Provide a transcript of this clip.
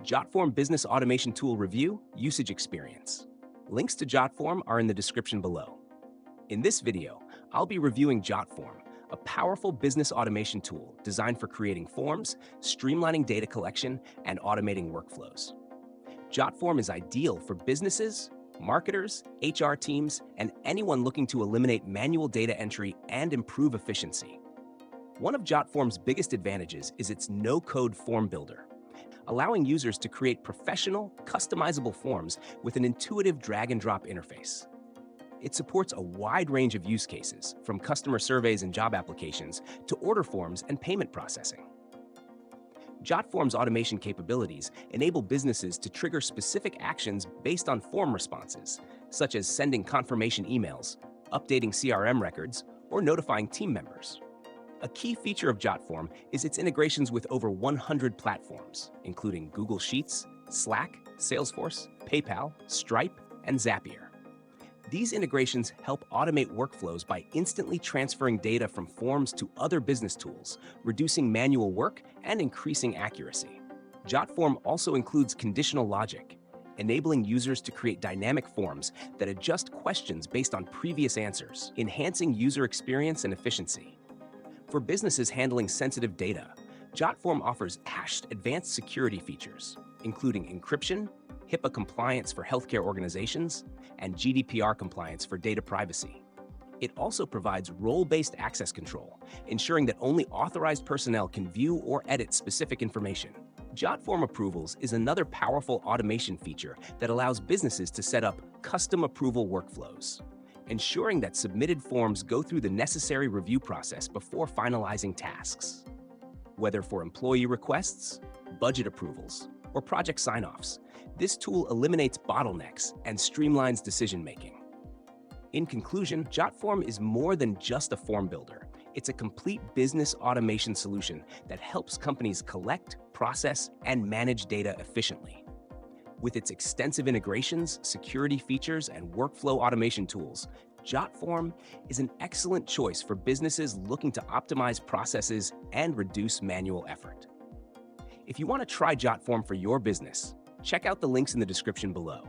Jotform Business Automation Tool Review Usage Experience. Links to Jotform are in the description below. In this video, I'll be reviewing Jotform, a powerful business automation tool designed for creating forms, streamlining data collection, and automating workflows. Jotform is ideal for businesses, marketers, HR teams, and anyone looking to eliminate manual data entry and improve efficiency. One of Jotform's biggest advantages is its no-code form builder, allowing users to create professional, customizable forms with an intuitive drag-and-drop interface. It supports a wide range of use cases, from customer surveys and job applications to order forms and payment processing. Jotform's automation capabilities enable businesses to trigger specific actions based on form responses, such as sending confirmation emails, updating CRM records, or notifying team members. A key feature of Jotform is its integrations with over 100 platforms, including Google Sheets, Slack, Salesforce, PayPal, Stripe, and Zapier. These integrations help automate workflows by instantly transferring data from forms to other business tools, reducing manual work and increasing accuracy. Jotform also includes conditional logic, enabling users to create dynamic forms that adjust questions based on previous answers, enhancing user experience and efficiency. For businesses handling sensitive data, Jotform offers hashed advanced security features, including encryption, HIPAA compliance for healthcare organizations, and GDPR compliance for data privacy. It also provides role-based access control, ensuring that only authorized personnel can view or edit specific information. Jotform Approvals is another powerful automation feature that allows businesses to set up custom approval workflows, ensuring that submitted forms go through the necessary review process before finalizing tasks. Whether for employee requests, budget approvals, or project sign-offs, this tool eliminates bottlenecks and streamlines decision-making. In conclusion, Jotform is more than just a form builder. It's a complete business automation solution that helps companies collect, process, and manage data efficiently. With its extensive integrations, security features, and workflow automation tools, Jotform is an excellent choice for businesses looking to optimize processes and reduce manual effort. If you want to try Jotform for your business, check out the links in the description below.